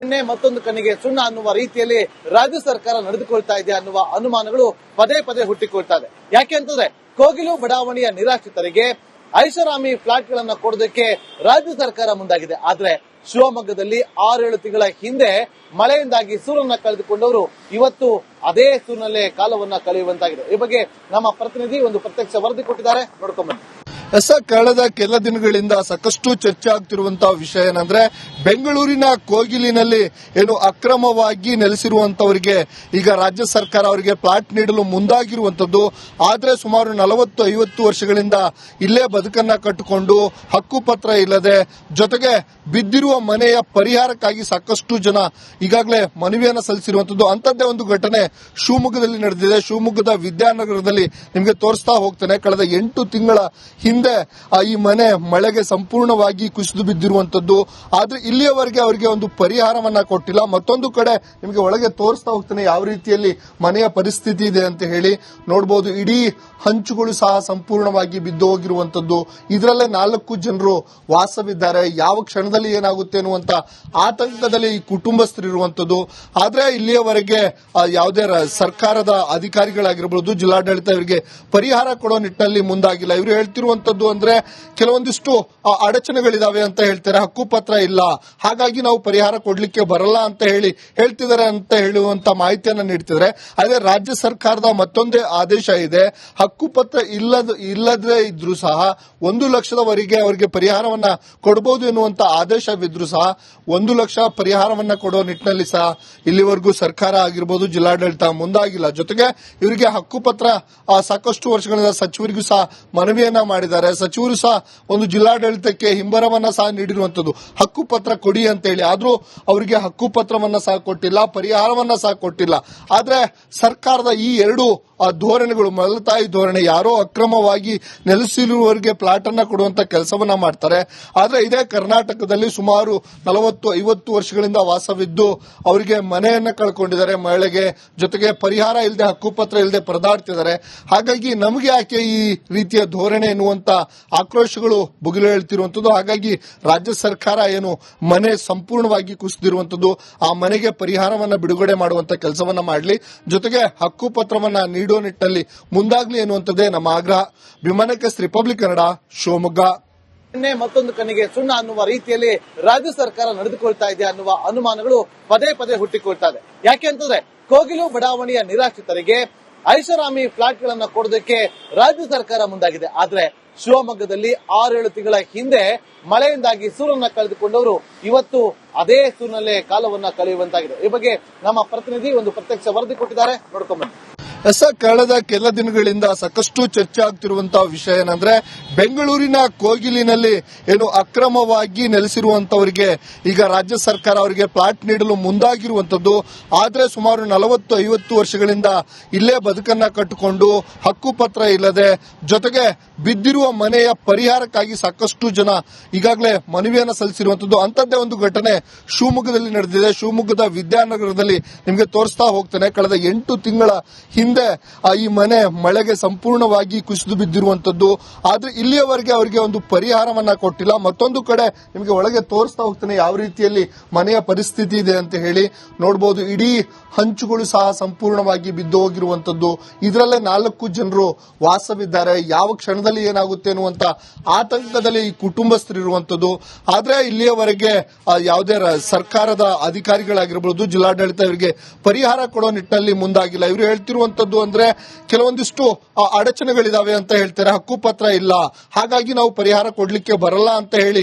ಮತ್ತೊಂದು ಕಣ್ಣಿಗೆ ಸುಣ್ಣ ಅನ್ನುವ ರೀತಿಯಲ್ಲಿ ರಾಜ್ಯ ಸರ್ಕಾರ ನಡೆದುಕೊಳ್ತಾ ಇದೆ ಅನ್ನುವ ಅನುಮಾನಗಳು ಪದೇ ಪದೇ ಹುಟ್ಟಿಕೊಳ್ತಾ ಇದೆ. ಯಾಕೆ ಅಂತಂದ್ರೆ ಕೋಗಿಲು ಬಡಾವಣೆಯ ನಿರಾಶ್ರಿತರಿಗೆ ಐಷಾರಾಮಿ ಫ್ಲಾಟ್ ಗಳನ್ನ ಕೊಡೋದಕ್ಕೆ ರಾಜ್ಯ ಸರ್ಕಾರ ಮುಂದಾಗಿದೆ. ಆದ್ರೆ ಶಿವಮೊಗ್ಗದಲ್ಲಿ 6-7 ತಿಂಗಳ ಹಿಂದೆ ಮಳೆಯಿಂದಾಗಿ ಸೂರನ್ನ ಕಳೆದುಕೊಂಡವರು ಇವತ್ತು ಅದೇ ಸೂರಿನಲ್ಲೇ ಕಾಲವನ್ನ ಕಳೆಯುವಂತಾಗಿದೆ. ಈ ಬಗ್ಗೆ ನಮ್ಮ ಪ್ರತಿನಿಧಿ ಒಂದು ಪ್ರತ್ಯಕ್ಷ ವರದಿ ಕೊಟ್ಟಿದ್ದಾರೆ, ನೋಡ್ಕೊಂಡ್ಬನ್ನಿ. ಕಳೆದ ಕೆಲ ದಿನಗಳಿಂದ ಸಾಕಷ್ಟು ಚರ್ಚೆ ಆಗ್ತಿರುವಂತಹ ವಿಷಯ ಏನಂದ್ರೆ ಬೆಂಗಳೂರಿನ ಕೋಗಿಲಿನಲ್ಲಿ ಅಕ್ರಮವಾಗಿ ನೆಲೆಸಿರುವಂತವರಿಗೆ ಈಗ ರಾಜ್ಯ ಸರ್ಕಾರ ಅವರಿಗೆ ಫ್ಲಾಟ್ ನೀಡಲು ಮುಂದಾಗಿರುವಂತದ್ದು. ಆದ್ರೆ ಸುಮಾರು 40-50 ವರ್ಷಗಳಿಂದ ಇಲ್ಲೇ ಬದುಕನ್ನ ಕಟ್ಟಿಕೊಂಡು ಹಕ್ಕುಪತ್ರ ಇಲ್ಲದೆ ಜೊತೆಗೆ ಬಿದ್ದಿರುವ ಮನೆಯ ಪರಿಹಾರಕ್ಕಾಗಿ ಸಾಕಷ್ಟು ಜನ ಈಗಾಗಲೇ ಮನವಿಯನ್ನ ಸಲ್ಲಿಸಿರುವಂತದ್ದು. ಅಂತದ್ದೇ ಒಂದು ಘಟನೆ ಶಿವಮೊಗ್ಗದಲ್ಲಿ ನಡೆದಿದೆ. ಶಿವಮೊಗ್ಗದ ವಿದ್ಯಾನಗರದಲ್ಲಿ ನಿಮಗೆ ತೋರಿಸ್ತಾ ಹೋಗ್ತೇನೆ. ಕಳೆದ 8 ತಿಂಗಳ ಹಿಂದೆ ಈ ಮನೆ ಮಳೆಗೆ ಸಂಪೂರ್ಣವಾಗಿ ಕುಸಿದು ಬಿದ್ದಿರುವಂತದ್ದು. ಆದ್ರೆ ಇಲ್ಲಿಯವರೆಗೆ ಅವರಿಗೆ ಒಂದು ಪರಿಹಾರವನ್ನ ಕೊಟ್ಟಿಲ್ಲ. ಮತ್ತೊಂದು ಕಡೆ ನಿಮಗೆ ಒಳಗೆ ತೋರಿಸ್ತಾ ಹೋಗ್ತೇನೆ ಯಾವ ರೀತಿಯಲ್ಲಿ ಮನೆಯ ಪರಿಸ್ಥಿತಿ ಇದೆ ಅಂತ ಹೇಳಿ ನೋಡಬಹುದು. ಇಡೀ ಹಂಚುಗಳು ಸಹ ಸಂಪೂರ್ಣವಾಗಿ ಬಿದ್ದು ಹೋಗಿರುವಂತದ್ದು. ಇದರಲ್ಲೇ 4 ಜನರು ವಾಸವಿದ್ದಾರೆ. ಯಾವ ಕ್ಷಣದಲ್ಲಿ ಏನಾಗುತ್ತೆ ಅನ್ನುವಂತ ಆತಂಕದಲ್ಲಿ ಈ ಕುಟುಂಬಸ್ಥರಿರುವಂತದ್ದು. ಆದ್ರೆ ಇಲ್ಲಿಯವರೆಗೆ ಯಾವುದೇ ಸರ್ಕಾರದ ಅಧಿಕಾರಿಗಳಾಗಿರಬಹುದು, ಜಿಲ್ಲಾಡಳಿತ ಇವರಿಗೆ ಪರಿಹಾರ ಕೊಡೋ ನಿಟ್ಟಿನಲ್ಲಿ ಮುಂದಾಗಿಲ್ಲ. ಇವರು ಹೇಳ್ತಿರುವಂತದ್ದು ಅಂದ್ರೆ ಕೆಲವೊಂದಿಷ್ಟು ಅಡಚಣೆಗಳಿದಾವೆ ಅಂತ ಹೇಳ್ತಾರೆ. ಹಕ್ಕುಪತ್ರ ಇಲ್ಲ, ಹಾಗಾಗಿ ನಾವು ಪರಿಹಾರ ಕೊಡ್ಲಿಕ್ಕೆ ಬರಲ್ಲ ಅಂತ ಹೇಳ್ತಿದ್ದಾರೆ ಅಂತ ಹೇಳುವಂತ ಮಾಹಿತಿಯನ್ನ ನೀಡ್ತಿದ್ದಾರೆ. ಅದೇ ರಾಜ್ಯ ಸರ್ಕಾರದ ಮತ್ತೊಂದೇ ಆದೇಶ ಇದೆ. ಹಕ್ಕುಪತ್ರ ಇಲ್ಲದೇ ಇದ್ರೂ ಸಹ 1 ಲಕ್ಷದವರೆಗೆ ಅವರಿಗೆ ಪರಿಹಾರವನ್ನ ಕೊಡಬಹುದು ಎನ್ನುವಂತ ಆದೇಶವಿದ್ರು ಸಹ 1 ಲಕ್ಷ ಪರಿಹಾರವನ್ನ ಕೊಡೋ ನಿಟ್ಟಿನಲ್ಲಿ ಸಹ ಇಲ್ಲಿವರೆಗೂ ಸರ್ಕಾರ ಆಗಿರ್ಬೋದು, ಜಿಲ್ಲಾಡಳಿತ ಮುಂದಾಗಿಲ್ಲ. ಜೊತೆಗೆ ಇವರಿಗೆ ಹಕ್ಕುಪತ್ರ ಸಾಕಷ್ಟು ವರ್ಷಗಳಿಂದ ಸಚಿವರಿಗೂ ಸಹ ಮನವಿಯನ್ನ ಮಾಡಿದ್ದಾರೆ. ಸಚಿವರು ಸಹ ಒಂದು ಜಿಲ್ಲಾಡಳಿತಕ್ಕೆ ಹಿಂಬರವನ್ನ ಸಹ ನೀಡಿರುವಂತದ್ದು, ಹಕ್ಕುಪತ್ರ ಕೊಡಿ ಅಂತ ಹೇಳಿ. ಆದ್ರೂ ಅವರಿಗೆ ಹಕ್ಕುಪತ್ರವನ್ನ ಸಹ ಕೊಟ್ಟಿಲ್ಲ, ಪರಿಹಾರವನ್ನ ಸಹ ಕೊಟ್ಟಿಲ್ಲ. ಆದ್ರೆ ಸರ್ಕಾರದ ಈ 2 ಧೋರಣೆಗಳು, ಮಲತಾಯಿ ಧೋರಣೆ, ಯಾರೋ ಅಕ್ರಮವಾಗಿ ನೆಲೆಸಿರುವವರಿಗೆ ಫ್ಲಾಟ್ ಅನ್ನ ಕೊಡುವಂತ ಕೆಲಸವನ್ನ ಮಾಡ್ತಾರೆ. ಆದ್ರೆ ಇದೇ ಕರ್ನಾಟಕದಲ್ಲಿ ಸುಮಾರು 40-50 ವರ್ಷಗಳಿಂದ ವಾಸವಿದ್ದು ಅವರಿಗೆ ಮನೆಯನ್ನ ಕಳ್ಕೊಂಡಿದ್ದಾರೆ ಮಳೆಗೆ, ಜೊತೆಗೆ ಪರಿಹಾರ ಇಲ್ಲದೆ ಹಕ್ಕುಪತ್ರ ಇಲ್ಲದೆ ಪರದಾಡ್ತಿದ್ದಾರೆ. ಹಾಗಾಗಿ ನಮಗೆ ಯಾಕೆ ಈ ರೀತಿಯ ಧೋರಣೆ ಎನ್ನುವಂತ ಆಕ್ರೋಶಗಳು ಭುಗಿಲು ಹೇಳ್ತಿರುವಂತದ್ದು. ಹಾಗಾಗಿ ರಾಜ್ಯ ಸರ್ಕಾರ ಮನೆ ಸಂಪೂರ್ಣವಾಗಿ ಕುಸಿದಿರುವಂತದ್ದು, ಆ ಮನೆಗೆ ಪರಿಹಾರವನ್ನ ಬಿಡುಗಡೆ ಮಾಡುವಂತ ಕೆಲಸವನ್ನ ಮಾಡಲಿ, ಜೊತೆಗೆ ಹಕ್ಕುಪತ್ರವನ್ನ ನೀಡುವ ನಿಟ್ಟಿನಲ್ಲಿ ಮುಂದಾಗ್ಲಿ ಎನ್ನುವಂಥದ್ದೇ ನಮ್ಮ ಆಗ್ರಹ. ವಿಮಾನಕ್ಕೆ ರಿಪಬ್ಲಿಕ್ ಕನ್ನಡ, ಶಿವಮೊಗ್ಗ. ಮತ್ತೊಂದು ಕಣ್ಣಿಗೆ ಸುಣ್ಣ ಅನ್ನುವ ರೀತಿಯಲ್ಲಿ ರಾಜ್ಯ ಸರ್ಕಾರ ನಡೆದುಕೊಳ್ತಾ ಇದೆ ಅನ್ನುವ ಅನುಮಾನಗಳು ಪದೇ ಪದೇ ಹುಟ್ಟಿಕೊಳ್ತಾ ಇದೆ. ಯಾಕೆ ಅಂತಂದ್ರೆ ಕೋಗಿಲು ಬಡಾವಣೆಯ ನಿರಾಶ್ರಿತರಿಗೆ ಐಷಾರಾಮಿ ಫ್ಲಾಟ್ ಗಳನ್ನ ಕೊಡೋದಕ್ಕೆ ರಾಜ್ಯ ಸರ್ಕಾರ ಮುಂದಾಗಿದೆ. ಆದ್ರೆ ಶಿವಮೊಗ್ಗದಲ್ಲಿ 6-7 ತಿಂಗಳ ಹಿಂದೆ ಮಳೆಯಿಂದಾಗಿ ಸೂರನ್ನ ಕಳೆದುಕೊಂಡವರು ಇವತ್ತು ಅದೇ ಸೂರಿನಲ್ಲೇ ಕಾಲವನ್ನ ಕಳೆಯುವಂತಾಗಿದೆ. ಈ ಬಗ್ಗೆ ನಮ್ಮ ಪ್ರತಿನಿಧಿ ಒಂದು ಪ್ರತ್ಯಕ್ಷ ವರದಿ ಕೊಟ್ಟಿದ್ದಾರೆ, ನೋಡ್ಕೊಂಡ್ಬನ್ನಿ. ಕಳೆದ ಕೆಲ ದಿನಗಳಿಂದ ಸಾಕಷ್ಟು ಚರ್ಚೆ ಆಗ್ತಿರುವಂತಹ ವಿಷಯ ಏನಂದ್ರೆ ಬೆಂಗಳೂರಿನ ಕೋಗಿಲಿನಲ್ಲಿ ಅಕ್ರಮವಾಗಿ ನೆಲೆಸಿರುವಂತವರಿಗೆ ಈಗ ರಾಜ್ಯ ಸರ್ಕಾರ ಅವರಿಗೆ ಫ್ಲಾಟ್ ನೀಡಲು ಮುಂದಾಗಿರುವಂತದ್ದು. ಆದ್ರೆ ಸುಮಾರು 40-50 ವರ್ಷಗಳಿಂದ ಇಲ್ಲೇ ಬದುಕನ್ನ ಕಟ್ಟಿಕೊಂಡು ಹಕ್ಕುಪತ್ರ ಇಲ್ಲದೆ ಜೊತೆಗೆ ಬಿದ್ದಿರುವ ಮನೆಯ ಪರಿಹಾರಕ್ಕಾಗಿ ಸಾಕಷ್ಟು ಜನ ಈಗಾಗಲೇ ಮನವಿಯನ್ನ ಸಲ್ಲಿಸಿರುವಂತದ್ದು. ಅಂತದ್ದೇ ಒಂದು ಘಟನೆ ಶಿವಮೊಗ್ಗದಲ್ಲಿ ನಡೆದಿದೆ. ಶಿವಮೊಗ್ಗದ ವಿದ್ಯಾನಗರದಲ್ಲಿ ನಿಮಗೆ ತೋರಿಸ್ತಾ ಹೋಗ್ತೇನೆ. ಕಳೆದ 8 ತಿಂಗಳ ಹಿಂದೆ ಈ ಮನೆ ಮಳೆಗೆ ಸಂಪೂರ್ಣವಾಗಿ ಕುಸಿದು ಬಿದ್ದಿರುವಂತದ್ದು. ಆದ್ರೆ ಇಲ್ಲಿಯವರೆಗೆ ಅವರಿಗೆ ಒಂದು ಪರಿಹಾರವನ್ನ ಕೊಟ್ಟಿಲ್ಲ. ಮತ್ತೊಂದು ಕಡೆ ನಿಮಗೆ ಒಳಗೆ ತೋರಿಸ್ತಾ ಹೋಗ್ತೇನೆ ಯಾವ ರೀತಿಯಲ್ಲಿ ಮನೆಯ ಪರಿಸ್ಥಿತಿ ಇದೆ ಅಂತ ಹೇಳಿ ನೋಡಬಹುದು. ಇಡೀ ಹಂಚುಗಳು ಸಹ ಸಂಪೂರ್ಣವಾಗಿ ಬಿದ್ದು ಹೋಗಿರುವಂತದ್ದು. ಇದರಲ್ಲೇ 4 ಜನರು ವಾಸವಿದ್ದಾರೆ. ಯಾವ ಕ್ಷಣದಲ್ಲಿ ಏನಾಗುತ್ತೆ ಅನ್ನುವಂತ ಆತಂಕದಲ್ಲಿ ಈ ಕುಟುಂಬಸ್ಥರಿರುವಂತದ್ದು. ಆದ್ರೆ ಇಲ್ಲಿಯವರೆಗೆ ಯಾವುದೇ ಸರ್ಕಾರದ ಅಧಿಕಾರಿಗಳಾಗಿರಬಹುದು, ಜಿಲ್ಲಾಡಳಿತ ಇವರಿಗೆ ಪರಿಹಾರ ಕೊಡೋ ನಿಟ್ಟಿನಲ್ಲಿ ಮುಂದಾಗಿಲ್ಲ. ಇವರು ಹೇಳ್ತಿರುವಂತದ್ದು ಅಂದ್ರೆ ಕೆಲವೊಂದಿಷ್ಟು ಅಡಚಣೆಗಳಿದಾವೆ ಅಂತ ಹೇಳ್ತಾರೆ. ಹಕ್ಕುಪತ್ರ ಇಲ್ಲ, ಹಾಗಾಗಿ ನಾವು ಪರಿಹಾರ ಕೊಡ್ಲಿಕ್ಕೆ ಬರಲ್ಲ ಅಂತ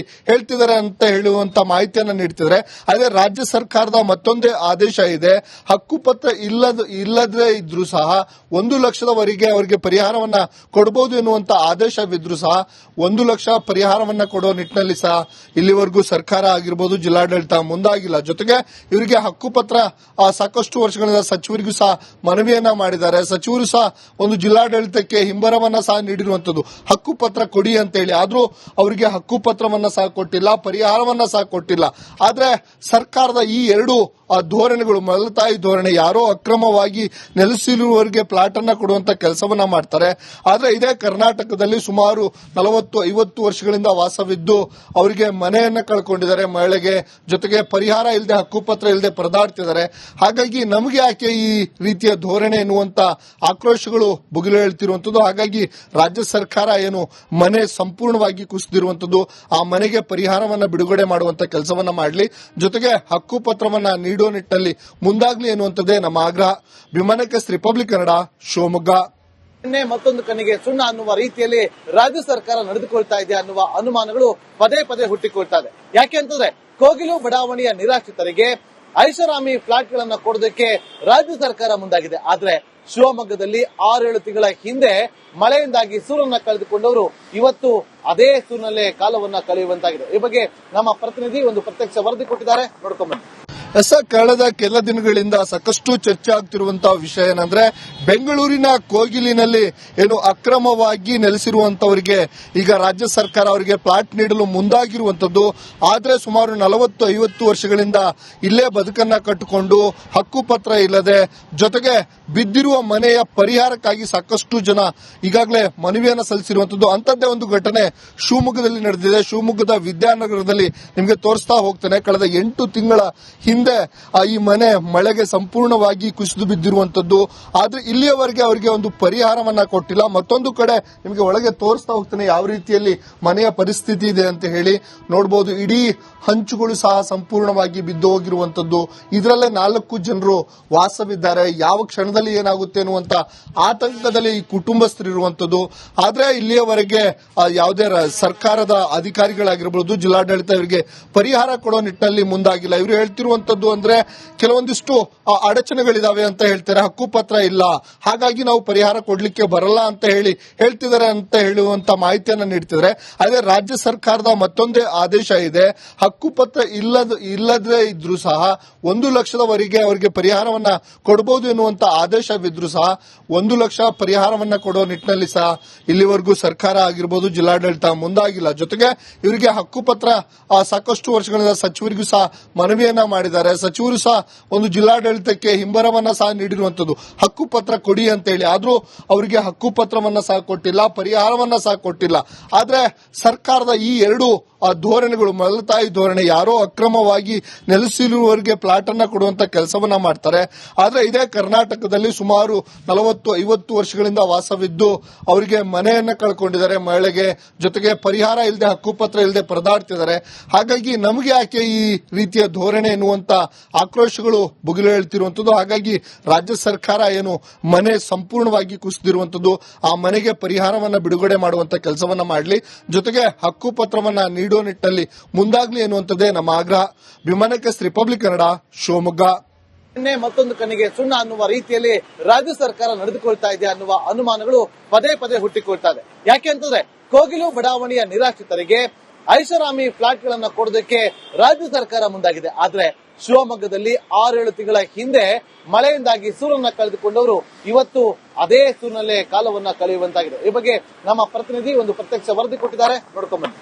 ಹೇಳ್ತಿದ್ದಾರೆ ಅಂತ ಹೇಳುವಂತ ಮಾಹಿತಿಯನ್ನ ನೀಡ್ತಿದ್ದಾರೆ. ಅದೇ ರಾಜ್ಯ ಸರ್ಕಾರದ ಮತ್ತೊಂದೇ ಆದೇಶ ಇದೆ. ಹಕ್ಕುಪತ್ರ ಇಲ್ಲದೇ ಇದ್ರೂ ಸಹ 1 ಲಕ್ಷದವರೆಗೆ ಅವರಿಗೆ ಪರಿಹಾರವನ್ನ ಕೊಡಬಹುದು ಎನ್ನುವಂತ ಆದೇಶವಿದ್ರು ಸಹ 1 ಲಕ್ಷ ಪರಿಹಾರವನ್ನ ಕೊಡೋ ನಿಟ್ಟಿನಲ್ಲಿ ಸಹ ಇಲ್ಲಿವರೆಗೂ ಸರ್ಕಾರ ಆಗಿರ್ಬೋದು, ಜಿಲ್ಲಾಡಳಿತ ಮುಂದಾಗಿಲ್ಲ. ಜೊತೆಗೆ ಇವರಿಗೆ ಹಕ್ಕುಪತ್ರ ಸಾಕಷ್ಟು ವರ್ಷಗಳಿಂದ ಸಚಿವರಿಗೂ ಸಹ ಮನವಿಯನ್ನ ಮಾಡಿದ್ದಾರೆ. ಸಚಿವರು ಸಹ ಒಂದು ಜಿಲ್ಲಾಡಳಿತಕ್ಕೆ ಹಿಂಬರವನ್ನ ಸಹ ನೀಡಿರುವಂತದ್ದು, ಹಕ್ಕುಪತ್ರ ಕೊಡಿ ಅಂತ ಹೇಳಿ. ಆದ್ರೂ ಅವರಿಗೆ ಹಕ್ಕುಪತ್ರವನ್ನ ಸಹ ಕೊಟ್ಟಿಲ್ಲ, ಪರಿಹಾರವನ್ನ ಸಹ ಕೊಟ್ಟಿಲ್ಲ. ಆದ್ರೆ ಸರ್ಕಾರದ ಈ 2 ಧೋರಣೆಗಳು, ಮಲತಾಯಿ ಧೋರಣೆ, ಯಾರೋ ಅಕ್ರಮವಾಗಿ ನೆಲೆಸಿರುವವರಿಗೆ ಪ್ಲಾಟ್ ಅನ್ನ ಕೊಡುವಂತ ಕೆಲಸವನ್ನ ಮಾಡ್ತಾರೆ. ಆದ್ರೆ ಇದೇ ಕರ್ನಾಟಕದಲ್ಲಿ ಸುಮಾರು 40-50 ವರ್ಷಗಳಿಂದ ವಾಸವಿದ್ದು ಅವರಿಗೆ ಮನೆಯನ್ನ ಕಳ್ಕೊಂಡಿದ್ದಾರೆ, ಮಹಿಳೆಗೆ, ಜೊತೆಗೆ ಪರಿಹಾರ ಇಲ್ಲದೆ, ಹಕ್ಕುಪತ್ರ ಇಲ್ಲದೆ ಪರದಾಡ್ತಿದ್ದಾರೆ. ಹಾಗಾಗಿ ನಮಗೆ ಯಾಕೆ ಈ ರೀತಿಯ ಧೋರಣೆ ಎನ್ನುವಂತ ಆಕ್ರೋಶಗಳು ಭುಗಿಲು ಹೇಳ್ತಿರುವಂತದ್ದು. ಹಾಗಾಗಿ ರಾಜ್ಯ ಸರ್ಕಾರ ಏನು ಮನೆ ಸಂಪೂರ್ಣವಾಗಿ ಕುಸಿದಿರುವಂತದ್ದು, ಆ ಮನೆಗೆ ಪರಿಹಾರವನ್ನ ಬಿಡುಗಡೆ ಮಾಡುವಂತ ಕೆಲಸವನ್ನ ಮಾಡಲಿ, ಜೊತೆಗೆ ಹಕ್ಕುಪತ್ರವನ್ನ ನೀಡುವ ನಿಟ್ಟಿನಲ್ಲಿ ಮುಂದಾಗ್ಲಿ ಎನ್ನುವಂಥದ್ದೇ ನಮ್ಮ ಆಗ್ರಹ. ವಿಮಾನಕ್ಕೆ ರಿಪಬ್ಲಿಕ್ ಕನ್ನಡ, ಶಿವಮೊಗ್ಗ. ಮತ್ತೊಂದು ಕಣ್ಣಿಗೆ ಸುಣ್ಣ ಅನ್ನುವ ರೀತಿಯಲ್ಲಿ ರಾಜ್ಯ ಸರ್ಕಾರ ನಡೆದುಕೊಳ್ತಾ ಇದೆ ಅನ್ನುವ ಅನುಮಾನಗಳು ಪದೇ ಪದೇ ಹುಟ್ಟಿಕೊಳ್ತಾ ಇದೆ. ಯಾಕೆ ಅಂತಂದ್ರೆ ಕೋಗಿಲು ಬಡಾವಣೆಯ ನಿರಾಶ್ರಿತರಿಗೆ ಐಷಾರಾಮಿ ಫ್ಲಾಟ್ ಗಳನ್ನ ಕೊಡೋದಕ್ಕೆ ರಾಜ್ಯ ಸರ್ಕಾರ ಮುಂದಾಗಿದೆ. ಆದ್ರೆ ಶಿವಮೊಗ್ಗದಲ್ಲಿ 6-7 ತಿಂಗಳ ಹಿಂದೆ ಮಳೆಯಿಂದಾಗಿ ಸೂರನ್ನ ಕಳೆದುಕೊಂಡವರು ಇವತ್ತು ಅದೇ ಸೂರಿನಲ್ಲೇ ಕಾಲವನ್ನ ಕಳೆಯುವಂತಾಗಿದೆ. ಈ ಬಗ್ಗೆ ನಮ್ಮ ಪ್ರತಿನಿಧಿ ಒಂದು ಪ್ರತ್ಯಕ್ಷ ವರದಿ ಕೊಟ್ಟಿದ್ದಾರೆ, ನೋಡ್ಕೊಂಡ್ಬನ್ನಿ. ಕಳೆದ ಕೆಲ ದಿನಗಳಿಂದ ಸಾಕಷ್ಟು ಚರ್ಚೆ ಆಗ್ತಿರುವಂತಹ ವಿಷಯ ಏನಂದ್ರೆ, ಬೆಂಗಳೂರಿನ ಕೋಗಿಲಿನಲ್ಲಿ ಏನು ಅಕ್ರಮವಾಗಿ ನೆಲೆಸಿರುವಂತವರಿಗೆ ಈಗ ರಾಜ್ಯ ಸರ್ಕಾರ ಅವರಿಗೆ ಪ್ಲಾಟ್ ನೀಡಲು ಮುಂದಾಗಿರುವಂತದ್ದು. ಆದ್ರೆ ಸುಮಾರು 40-50 ವರ್ಷಗಳಿಂದ ಇಲ್ಲೇ ಬದುಕನ್ನ ಕಟ್ಟಿಕೊಂಡು ಹಕ್ಕುಪತ್ರ ಇಲ್ಲದೆ, ಜೊತೆಗೆ ಬಿದ್ದಿರುವ ಮನೆಯ ಪರಿಹಾರಕ್ಕಾಗಿ ಸಾಕಷ್ಟು ಜನ ಈಗಾಗಲೇ ಮನವಿಯನ್ನ ಸಲ್ಲಿಸಿರುವಂತದ್ದು. ಅಂತದ್ದೇ ಒಂದು ಘಟನೆ ಶಿವಮೊಗ್ಗದಲ್ಲಿ ನಡೆದಿದೆ. ಶಿವಮೊಗ್ಗದ ವಿದ್ಯಾನಗರದಲ್ಲಿ ನಿಮಗೆ ತೋರಿಸ್ತಾ ಹೋಗ್ತೇನೆ. ಕಳೆದ 8 ತಿಂಗಳ ಹಿಂದೆ ಈ ಮನೆ ಮಳೆಗೆ ಸಂಪೂರ್ಣವಾಗಿ ಕುಸಿದು ಬಿದ್ದಿರುವಂತದ್ದು. ಆದ್ರೆ ಇಲ್ಲಿಯವರೆಗೆ ಅವರಿಗೆ ಒಂದು ಪರಿಹಾರವನ್ನ ಕೊಟ್ಟಿಲ್ಲ. ಮತ್ತೊಂದು ಕಡೆ ನಿಮಗೆ ಒಳಗೆ ತೋರಿಸ್ತಾ ಹೋಗ್ತೇನೆ ಯಾವ ರೀತಿಯಲ್ಲಿ ಮನೆಯ ಪರಿಸ್ಥಿತಿ ಇದೆ ಅಂತ ಹೇಳಿ. ನೋಡಬಹುದು, ಇಡೀ ಹಂಚುಗಳು ಸಹ ಸಂಪೂರ್ಣವಾಗಿ ಬಿದ್ದು ಹೋಗಿರುವಂತದ್ದು. ಇದರಲ್ಲೇ 4 ಜನರು ವಾಸವಿದ್ದಾರೆ. ಯಾವ ಕ್ಷಣದಲ್ಲಿ ಏನಾಗುತ್ತೆ ಅನ್ನುವಂತ ಆತಂಕದಲ್ಲಿ ಈ ಕುಟುಂಬಸ್ಥರಿರುವಂತದ್ದು. ಆದ್ರೆ ಇಲ್ಲಿಯವರೆಗೆ ಯಾವುದೇ ಸರ್ಕಾರದ ಅಧಿಕಾರಿಗಳಾಗಿರಬಹುದು, ಜಿಲ್ಲಾಡಳಿತ ಇವರಿಗೆ ಪರಿಹಾರ ಕೊಡೋ ನಿಟ್ಟಿನಲ್ಲಿ ಮುಂದಾಗಿಲ್ಲ. ಇವರು ಹೇಳ್ತಿರುವಂತದ್ದು ಅಂದ್ರೆ ಕೆಲವೊಂದಿಷ್ಟು ಅಡಚಣೆಗಳಿದಾವೆ ಅಂತ ಹೇಳ್ತಾರೆ. ಹಕ್ಕುಪತ್ರ ಇಲ್ಲ, ಹಾಗಾಗಿ ನಾವು ಪರಿಹಾರ ಕೊಡ್ಲಿಕ್ಕೆ ಬರಲ್ಲ ಅಂತ ಹೇಳ್ತಿದ್ದಾರೆ ಅಂತ ಹೇಳುವಂತ ಮಾಹಿತಿಯನ್ನ ನೀಡ್ತಿದ್ದಾರೆ. ಅದೇ ರಾಜ್ಯ ಸರ್ಕಾರದ ಮತ್ತೊಂದೇ ಆದೇಶ ಇದೆ, ಹಕ್ಕುಪತ್ರ ಇಲ್ಲದೇ ಇದ್ರೂ ಸಹ 1 ಲಕ್ಷದವರೆಗೆ ಅವರಿಗೆ ಪರಿಹಾರವನ್ನ ಕೊಡಬಹುದು ಎನ್ನುವಂತ ಆದೇಶವಿದ್ರೂ ಸಹ 1 ಲಕ್ಷ ಪರಿಹಾರವನ್ನ ಕೊಡೋ ನಿಟ್ಟಿನಲ್ಲಿ ಸಹ ಇಲ್ಲಿವರೆಗೂ ಸರ್ಕಾರ ಆಗಿರ್ಬೋದು, ಜಿಲ್ಲಾಡಳಿತ ಮುಂದಾಗಿಲ್ಲ. ಜೊತೆಗೆ ಇವರಿಗೆ ಹಕ್ಕುಪತ್ರ ಸಾಕಷ್ಟು ವರ್ಷಗಳಿಂದ ಸಚಿವರಿಗೂ ಸಹ ಮನವಿಯನ್ನ ಮಾಡಿದ್ದಾರೆ. ಸಚಿವರು ಸಹ ಒಂದು ಜಿಲ್ಲಾಡಳಿತಕ್ಕೆ ಹಿಂಬರವನ್ನ ಸಹ ನೀಡಿರುವಂತದ್ದು, ಹಕ್ಕುಪತ್ರ ಕೊಡಿ ಅಂತ ಹೇಳಿ. ಆದ್ರೂ ಅವರಿಗೆ ಹಕ್ಕುಪತ್ರವನ್ನ ಸಹ ಕೊಟ್ಟಿಲ್ಲ, ಪರಿಹಾರವನ್ನ ಸಹ ಕೊಟ್ಟಿಲ್ಲ. ಆದ್ರೆ ಸರ್ಕಾರದ ಈ 2 ಧೋರಣೆಗಳು, ಮಲತಾಯಿ ಧೋರಣೆ, ಯಾರೋ ಅಕ್ರಮವಾಗಿ ನೆಲೆಸಿರುವವರಿಗೆ ಪ್ಲಾಟ್ ಅನ್ನ ಕೊಡುವಂತ ಕೆಲಸವನ್ನ ಮಾಡ್ತಾರೆ. ಆದ್ರೆ ಇದೇ ಕರ್ನಾಟಕದಲ್ಲಿ ಸುಮಾರು 40-50 ವರ್ಷಗಳಿಂದ ವಾಸವಿದ್ದು ಅವರಿಗೆ ಮನೆಯನ್ನ ಕಳ್ಕೊಂಡಿದ್ದಾರೆ, ಮಹಿಳೆಗೆ, ಜೊತೆಗೆ ಪರಿಹಾರ ಇಲ್ಲದೆ, ಹಕ್ಕುಪತ್ರ ಇಲ್ಲದೆ ಪರದಾಡ್ತಿದ್ದಾರೆ. ಹಾಗಾಗಿ ನಮಗೆ ಯಾಕೆ ಈ ರೀತಿಯ ಧೋರಣೆ ಎನ್ನುವಂತ ಆಕ್ರೋಶಗಳು ಭುಗಿಲು ಹೇಳ್ತಿರುವಂತದ್ದು. ಹಾಗಾಗಿ ರಾಜ್ಯ ಸರ್ಕಾರ ಏನು ಮನೆ ಸಂಪೂರ್ಣವಾಗಿ ಕುಸಿದಿರುವಂತದ್ದು, ಆ ಮನೆಗೆ ಪರಿಹಾರವನ್ನ ಬಿಡುಗಡೆ ಮಾಡುವಂತ ಕೆಲಸವನ್ನ ಮಾಡಲಿ, ಜೊತೆಗೆ ಹಕ್ಕುಪತ್ರವನ್ನ ನೀಡುವ ನಿಟ್ಟಿನಲ್ಲಿ ಮುಂದಾಗ್ಲಿ ಎನ್ನುವಂಥದ್ದೇ ನಮ್ಮ ಆಗ್ರಹ. ವಿಮಾನಕ್ಕೆ ರಿಪಬ್ಲಿಕ್ ಕನ್ನಡ, ಶಿವಮೊಗ್ಗ. ಮತ್ತೊಂದು ಕಣ್ಣಿಗೆ ಸುಣ್ಣ ಅನ್ನುವ ರೀತಿಯಲ್ಲಿ ರಾಜ್ಯ ಸರ್ಕಾರ ನಡೆದುಕೊಳ್ತಾ ಇದೆ ಅನ್ನುವ ಅನುಮಾನಗಳು ಪದೇ ಪದೇ ಹುಟ್ಟಿಕೊಳ್ತಾ ಇದೆ. ಯಾಕೆ ಅಂತಂದ್ರೆ ಕೋಗಿಲು ಬಡಾವಣೆಯ ನಿರಾಶ್ರಿತರಿಗೆ ಐಷಾರಾಮಿ ಫ್ಲಾಟ್ ಗಳನ್ನ ಕೊಡೋದಕ್ಕೆ ರಾಜ್ಯ ಸರ್ಕಾರ ಮುಂದಾಗಿದೆ. ಆದ್ರೆ ಶಿವಮೊಗ್ಗದಲ್ಲಿ 6-7 ತಿಂಗಳ ಹಿಂದೆ ಮಳೆಯಿಂದಾಗಿ ಸೂರನ್ನ ಕಳೆದುಕೊಂಡವರು ಇವತ್ತು ಅದೇ ಸೂರಿನಲ್ಲೇ ಕಾಲವನ್ನ ಕಳೆಯುವಂತಾಗಿದೆ. ಈ ಬಗ್ಗೆ ನಮ್ಮ ಪ್ರತಿನಿಧಿ ಒಂದು ಪ್ರತ್ಯಕ್ಷ ವರದಿ ಕೊಟ್ಟಿದ್ದಾರೆ, ನೋಡ್ಕೊಂಡ್ಬನ್ನಿ.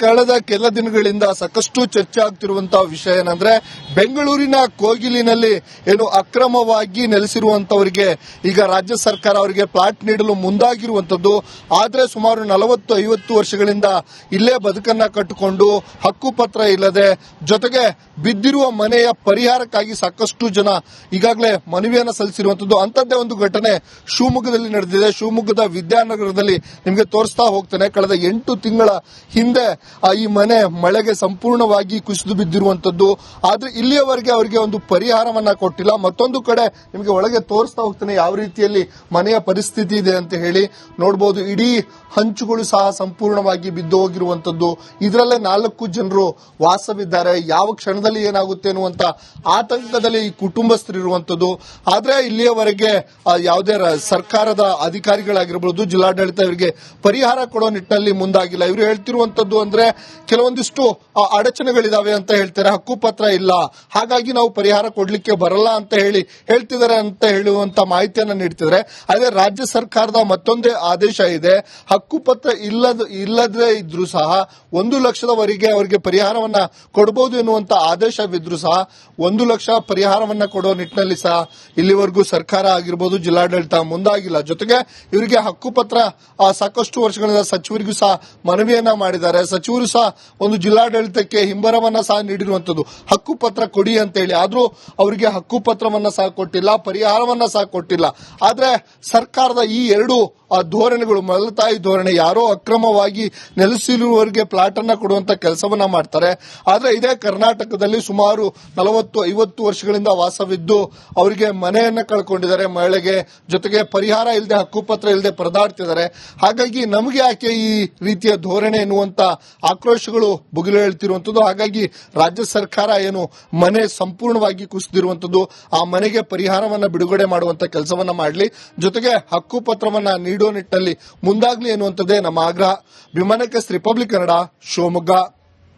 ಕಳೆದ ಕೆಲ ದಿನಗಳಿಂದ ಸಾಕಷ್ಟು ಚರ್ಚೆ ಆಗ್ತಿರುವಂತಹ ವಿಷಯ ಏನಂದ್ರೆ, ಬೆಂಗಳೂರಿನ ಕೋಗಿಲಿನಲ್ಲಿ ಏನು ಅಕ್ರಮವಾಗಿ ನೆಲೆಸಿರುವಂತವರಿಗೆ ಈಗ ರಾಜ್ಯ ಸರ್ಕಾರ ಅವರಿಗೆ ಪ್ಲಾಟ್ ನೀಡಲು ಮುಂದಾಗಿರುವಂತದ್ದು. ಆದ್ರೆ ಸುಮಾರು 40-50 ವರ್ಷಗಳಿಂದ ಇಲ್ಲೇ ಬದುಕನ್ನ ಕಟ್ಟಿಕೊಂಡು ಹಕ್ಕುಪತ್ರ ಇಲ್ಲದೆ, ಜೊತೆಗೆ ಬಿದ್ದಿರುವ ಮನೆಯ ಪರಿಹಾರಕ್ಕಾಗಿ ಸಾಕಷ್ಟು ಜನ ಈಗಾಗಲೇ ಮನವಿಯನ್ನ ಸಲ್ಲಿಸಿರುವಂತದ್ದು. ಅಂತದ್ದೇ ಒಂದು ಘಟನೆ ಶಿವಮೊಗ್ಗದಲ್ಲಿ ನಡೆದಿದೆ. ಶಿವಮೊಗ್ಗದ ವಿದ್ಯಾನಗರದಲ್ಲಿ ನಿಮಗೆ ತೋರಿಸ್ತಾ ಹೋಗ್ತೇನೆ. ಕಳೆದ 8 ತಿಂಗಳ ಹಿಂದೆ ಈ ಮನೆ ಮಳೆಗೆ ಸಂಪೂರ್ಣವಾಗಿ ಕುಸಿದು ಬಿದ್ದಿರುವಂತದ್ದು. ಆದ್ರೆ ಇಲ್ಲಿಯವರೆಗೆ ಅವರಿಗೆ ಒಂದು ಪರಿಹಾರವನ್ನ ಕೊಟ್ಟಿಲ್ಲ. ಮತ್ತೊಂದು ಕಡೆ ನಿಮಗೆ ಒಳಗೆ ತೋರಿಸ್ತಾ ಹೋಗ್ತೇನೆ ಯಾವ ರೀತಿಯಲ್ಲಿ ಮನೆಯ ಪರಿಸ್ಥಿತಿ ಇದೆ ಅಂತ ಹೇಳಿ. ನೋಡಬಹುದು, ಇಡೀ ಹಂಚುಗಳು ಸಹ ಸಂಪೂರ್ಣವಾಗಿ ಬಿದ್ದು ಹೋಗಿರುವಂತದ್ದು. ಇದರಲ್ಲೇ 4 ಜನರು ವಾಸವಿದ್ದಾರೆ. ಯಾವ ಕ್ಷಣದಲ್ಲಿ ಏನಾಗುತ್ತೆ ಅನ್ನುವಂತ ಆತಂಕದಲ್ಲಿ ಈ ಕುಟುಂಬಸ್ಥರಿರುವಂತದ್ದು. ಆದ್ರೆ ಇಲ್ಲಿಯವರೆಗೆ ಯಾವುದೇ ಸರ್ಕಾರದ ಅಧಿಕಾರಿಗಳಾಗಿರಬಹುದು, ಜಿಲ್ಲಾಡಳಿತ ಇವರಿಗೆ ಪರಿಹಾರ ಕೊಡೋ ನಿಟ್ಟಿನಲ್ಲಿ ಮುಂದಾಗಿಲ್ಲ. ಇವರು ಹೇಳ್ತಿರುವಂತ ಇರುವಂತದ್ದು ಅಂದ್ರೆ ಕೆಲವೊಂದಿಷ್ಟು ಅಡಚಣೆಗಳಿದಾವೆ ಅಂತ ಹೇಳ್ತಾರೆ. ಹಕ್ಕುಪತ್ರ ಇಲ್ಲ, ಹಾಗಾಗಿ ನಾವು ಪರಿಹಾರ ಕೊಡ್ಲಿಕ್ಕೆ ಬರಲ್ಲ ಅಂತ ಹೇಳ್ತಿದ್ದಾರೆ ಅಂತ ಹೇಳುವಂತ ಮಾಹಿತಿಯನ್ನ ನೀಡ್ತಿದ್ದಾರೆ. ಅದೇ ರಾಜ್ಯ ಸರ್ಕಾರದ ಮತ್ತೊಂದೇ ಆದೇಶ ಇದೆ, ಹಕ್ಕುಪತ್ರ ಇಲ್ಲದೇ ಇದ್ರೂ ಸಹ 1 ಲಕ್ಷದವರೆಗೆ ಅವರಿಗೆ ಪರಿಹಾರವನ್ನ ಕೊಡಬಹುದು ಎನ್ನುವಂತ ಆದೇಶವಿದ್ರೂ ಸಹ 1 ಲಕ್ಷ ಪರಿಹಾರವನ್ನ ಕೊಡೋ ನಿಟ್ಟಿನಲ್ಲಿ ಸಹ ಇಲ್ಲಿವರೆಗೂ ಸರ್ಕಾರ ಆಗಿರ್ಬೋದು, ಜಿಲ್ಲಾಡಳಿತ ಮುಂದಾಗಿಲ್ಲ. ಜೊತೆಗೆ ಇವರಿಗೆ ಹಕ್ಕುಪತ್ರ ಸಾಕಷ್ಟು ವರ್ಷಗಳಿಂದ ಸಚಿವರಿಗೂ ಸಹ ಮನವಿಯನ್ನ ಮಾಡಿದ್ದಾರೆ. ಸಚಿವರು ಸಹ ಒಂದು ಜಿಲ್ಲಾಡಳಿತಕ್ಕೆ ಹಿಂಬರವನ್ನ ಸಹ ನೀಡಿರುವಂತದ್ದು, ಹಕ್ಕುಪತ್ರ ಕೊಡಿ ಅಂತ ಹೇಳಿ. ಆದ್ರೂ ಅವರಿಗೆ ಹಕ್ಕುಪತ್ರವನ್ನ ಸಹ ಕೊಟ್ಟಿಲ್ಲ, ಪರಿಹಾರವನ್ನ ಸಹ ಕೊಟ್ಟಿಲ್ಲ. ಆದ್ರೆ ಸರ್ಕಾರದ ಈ ಎರಡು ಧೋರಣೆಗಳು, ಮಲತಾಯಿ ಧೋರಣೆ, ಯಾರೋ ಅಕ್ರಮವಾಗಿ ನೆಲೆಸಿರುವವರಿಗೆ ಪ್ಲಾಟ್ ಅನ್ನ ಕೊಡುವಂತ ಕೆಲಸವನ್ನ ಮಾಡ್ತಾರೆ. ಆದ್ರೆ ಇದೇ ಕರ್ನಾಟಕದಲ್ಲಿ ಸುಮಾರು 40-50 ವರ್ಷಗಳಿಂದ ವಾಸವಿದ್ದು ಅವರಿಗೆ ಮನೆಯನ್ನ ಕಳ್ಕೊಂಡಿದ್ದಾರೆ ಮಹಿಳೆಗೆ, ಜೊತೆಗೆ ಪರಿಹಾರ ಇಲ್ಲದೆ, ಹಕ್ಕುಪತ್ರ ಇಲ್ಲದೆ ಪರದಾಡ್ತಿದ್ದಾರೆ. ಹಾಗಾಗಿ ನಮಗೆ ಯಾಕೆ ಈ ರೀತಿಯ ಧೋರಣೆ ಎನ್ನುವಂತ ಆಕ್ರೋಶಗಳು ಭುಗಿಲು ಹೇಳ್ತಿರುವಂತದ್ದು. ಹಾಗಾಗಿ ರಾಜ್ಯ ಸರ್ಕಾರ ಏನು ಮನೆ ಸಂಪೂರ್ಣವಾಗಿ ಕುಸಿದಿರುವಂತದ್ದು, ಆ ಮನೆಗೆ ಪರಿಹಾರವನ್ನ ಬಿಡುಗಡೆ ಮಾಡುವಂತ ಕೆಲಸವನ್ನ ಮಾಡಲಿ, ಜೊತೆಗೆ ಹಕ್ಕುಪತ್ರವನ್ನ ನೀಡುವ ನಿಟ್ಟಿನಲ್ಲಿ ಮುಂದಾಗ್ಲಿ ಎನ್ನುವಂಥದ್ದೇ ನಮ್ಮ ಆಗ್ರಹ. ವಿಮಾನಕ್ಕೆ ರಿಪಬ್ಲಿಕ್ ಕನ್ನಡ, ಶಿವಮೊಗ್ಗ.